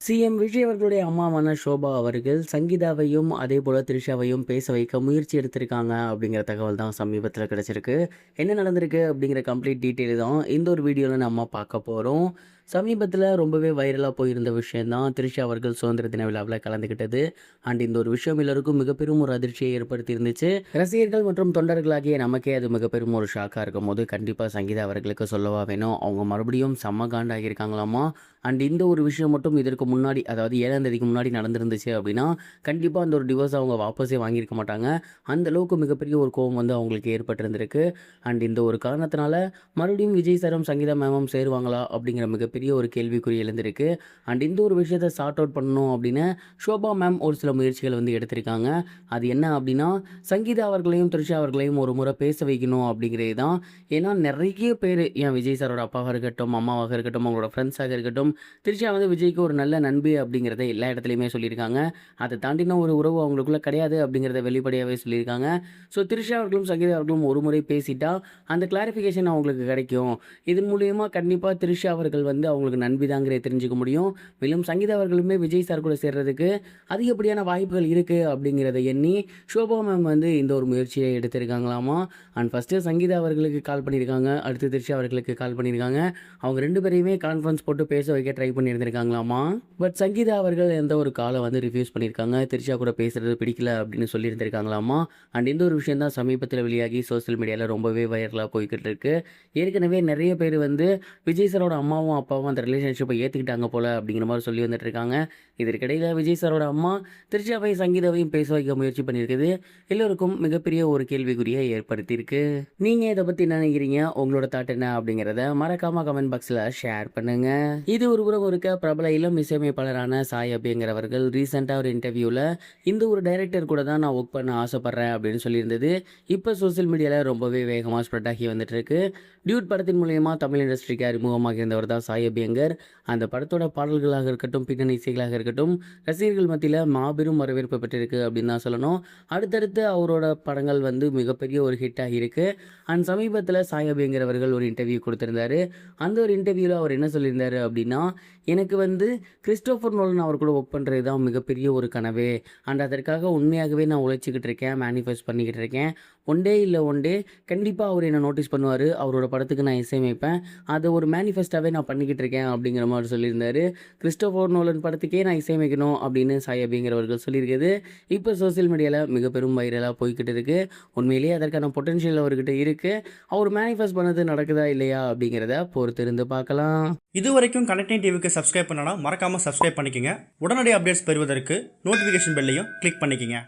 CM Vijay அவர்களுடைய அம்மாவான ஷோபா அவர்கள் சங்கீதாவையும் அதே போல் த்ரிஷாவையும் பேச வைக்க முயற்சி எடுத்திருக்காங்க அப்படிங்கிற தகவல் தான் சமீபத்தில் கிடச்சிருக்கு. என்ன நடந்திருக்கு அப்படிங்கிற கம்ப்ளீட் டீட்டெயில் தான் இந்த ஒரு வீடியோவில் நம்ம பார்க்க போகிறோம். சமீபத்தில் ரொம்பவே வைரலாக போயிருந்த விஷயந்தான் த்ரிஷா அவர்கள் சுதந்திர தின விழாவில் கலந்துக்கிட்டது. அண்ட் இந்த ஒரு விஷயம் எல்லோருக்கும் மிகப்பெரும் ஒரு அதிர்ச்சியை ஏற்படுத்தி இருந்துச்சு. ரசிகர்கள் மற்றும் தொண்டர்களாகிய நமக்கே அது மிகப்பெரும் ஒரு ஷாக்காக இருக்கும் போது கண்டிப்பாக சங்கீதா அவர்களுக்கு சொல்லவா வேணும். அவங்க மறுபடியும் செம்ம காண்டாகியிருக்காங்களாமா. அண்ட் இந்த ஒரு விஷயம் மட்டும் இதற்கு முன்னாடி, அதாவது 7ஆம் தேதிக்கு முன்னாடி நடந்திருந்துச்சு அப்படின்னா கண்டிப்பாக அந்த ஒரு டிவோர்ஸ் அவங்க வாபஸே வாங்கியிருக்க மாட்டாங்க. அந்த அளவுக்கு மிகப்பெரிய ஒரு கோவம் வந்து அவங்களுக்கு ஏற்பட்டிருந்திருக்கு. அண்ட் இந்த ஒரு காரணத்தினால மறுபடியும் விஜய் சாரும் சங்கீதா மேமும் சேருவாங்களா அப்படிங்கிற மிகப்பெரிய ஒரு கேள்விக்குறி எழுந்திருக்கு. அண்ட் இந்த ஒரு விஷயத்தை சார்ட் அவுட் பண்ணணும் அப்படின்னு ஷோபா மேம் ஒரு சில முயற்சிகள் வந்து எடுத்திருக்காங்க. அது என்ன அப்படின்னா, சங்கீதா அவர்களையும் த்ரிஷா அவர்களையும் ஒரு முறை பேச வைக்கணும் அப்படிங்கிறது தான். ஏன்னா நிறைய பேர், ஏன் விஜய் சாரோட அப்பாவாக இருக்கட்டும், அம்மாவாக இருக்கட்டும், அவங்களோட ஃப்ரெண்ட்ஸாக இருக்கட்டும், த்ரிஷா வந்து விஜய்க்கு ஒரு நல்ல நண்பி அப்படிங்கிறத எல்லா இடத்துலையுமே சொல்லியிருக்காங்க. அதை தாண்டின ஒரு உறவு அவங்களுக்குள்ள கிடையாது அப்படிங்கிறத வெளிப்படையாகவே சொல்லியிருக்காங்க. ஸோ த்ரிஷா அவர்களும் சங்கீதா அவர்களும் ஒரு முறை பேசிட்டா அந்த கிளாரிஃபிகேஷன் அவங்களுக்கு கிடைக்கும். இதன் மூலியமாக கண்டிப்பாக த்ரிஷா அவர்கள் வந்து அவங்களுக்கு நண்பி தாங்கிறத தெரிஞ்சுக்க முடியும். மேலும் சங்கீதா அவர்களுமே விஜய் சார் கூட சேர்றதுக்கு அதிகப்படியான வாய்ப்புகள் இருக்குது அப்படிங்கிறத எண்ணி ஷோபா மேம் வந்து இந்த ஒரு முயற்சியை எடுத்திருக்காங்களாமா. அண்ட் ஃபஸ்ட்டு சங்கீதா அவர்களுக்கு கால் பண்ணியிருக்காங்க, அடுத்து த்ரிஷா அவர்களுக்கு கால் பண்ணியிருக்காங்க. அவங்க 2 பேரையுமே கான்ஃபரன்ஸ் போட்டு பேச வைக்க ட்ரை பண்ணியிருந்திருக்காங்களாமா. பட் சங்கீதா அவர்கள் எந்த ஒரு காலை வந்து ரிஃப்யூஸ் பண்ணியிருக்காங்க. த்ரிஷா கூட பேசுறது பிடிக்கல அப்படின்னு சொல்லியிருந்திருக்காங்களாமா. அண்ட் இந்த ஒரு விஷயம் தான் சமீபத்தில் வெளியாகி சோசியல் மீடியாவில் ரொம்பவே வைரலாக போய்கிட்டு இருக்கு. ஏற்கனவே நிறைய பேர் வந்து விஜய் சாரோட அம்மாவும் அப்பாவும் அந்த ரிலேஷன்ஷிப்பை ஏற்றுக்கிட்டாங்க போல அப்படிங்கிற மாதிரி சொல்லி வந்துட்டு இருக்காங்க. இதற்கிடையில் விஜய் சாரோட அம்மா த்ரிஷாவை சங்கீதாவையும் பேச வைக்க முயற்சி பண்ணியிருக்குது. எல்லோருக்கும் மிகப்பெரிய ஒரு கேள்விக்குறியை ஏற்படுத்தியிருக்கு. நீங்கள் இதை பற்றி என்ன நினைக்கிறீங்க? உங்களோட தாட் என்ன அப்படிங்கிறத மறக்காம கமெண்ட் பாக்ஸில் ஷேர் பண்ணுங்க. இது ஒரு புறம் இருக்க, பிரபல இளம் இசையமைப்பாளரான சாய் அபியங்கரவர்கள் ரீசெண்டாக ஒரு இன்டர்வியூவில் இந்த ஒரு டைரக்டர் கூட தான் நான் ஒர்க் பண்ண ஆசைப்பட்றேன் அப்படின்னு சொல்லியிருந்தது இப்போ சோசியல் மீடியாவில் ரொம்பவே வேகமாக ஸ்ப்ரெட் ஆகி வந்துட்டு இருக்கு. டியூட் படத்தின் மூலயமா தமிழ் இண்டஸ்ட்ரிக்கு அறிமுகமாக இருந்தவர் தான் சாய் அபியங்கர். அந்த படத்தோட பாடல்களாக இருக்கட்டும், பின்னணி இசைகளாக இருக்கட்டும், ரசிகர்கள் மத்தியில் மாபெரும் வரவேற்பு பெற்றிருக்கு அப்படின்னு தான் சொல்லணும். அடுத்தடுத்து அவரோட படங்கள் வந்து மிகப்பெரிய ஒரு ஹிட்டாக இருக்குது. அண்ட் சமீபத்தில் சாய் அபியங்கர் அவர்கள் ஒரு இன்டர்வியூ கொடுத்துருந்தாரு. அந்த ஒரு இன்டர்வியூவில் அவர் என்ன சொல்லியிருந்தாரு அப்படின்னா, எனக்கு வந்து கிறிஸ்டோஃபர் நோலன் அவர் கூட ஒர்க் பண்ணுறது தான் மிகப்பெரிய ஒரு கனவே. அண்ட் அதற்காக உண்மையாகவே நான் உழைச்சிக்கிட்டு இருக்கேன், மேனிஃபெஸ்ட் பண்ணிக்கிட்டு இருக்கேன். ஒன் டே கண்டிப்பாக அவர் என்னை நோட்டீஸ் பண்ணுவார், அவரோட படத்துக்கு நான் இசையமைப்பேன், அதை ஒரு மேனிஃபெஸ்டாகவே நான் பண்ணிக்கிட்டு இருக்கேன் அப்படிங்கிற மாதிரி சொல்லியிருந்தாரு. கிறிஸ்டோஃபர் நோலன் படத்துக்கே நான் இசையமைக்கணும் அப்படின்னு சாய் அப்படிங்கிறவர்கள் சொல்லியிருக்குது இப்போ சோசியல் மீடியாவில் மிக பெரும் வைரலாக போய்கிட்டு இருக்குது. உண்மையிலேயே அதற்கான பொட்டன்ஷியல் அவர்கிட்ட இருக்குது. அவர் மேனிஃபெஸ்ட் பண்ணது நடக்குதா இல்லையா அப்படிங்கிறத பொறுத்து இருந்து பார்க்கலாம். இது வரைக்கும் கனெக்டிங் டிவிக்கு சப்ஸ்கிரைப் பண்ணனா மறக்காமல் சப்ஸ்கிரைப் பண்ணிக்கங்க. உடனடி அப்டேட்ஸ் பெறுவதற்கு நோட்டிஃபிகேஷன் பெல்லையும் கிளிக் பண்ணிக்கங்க.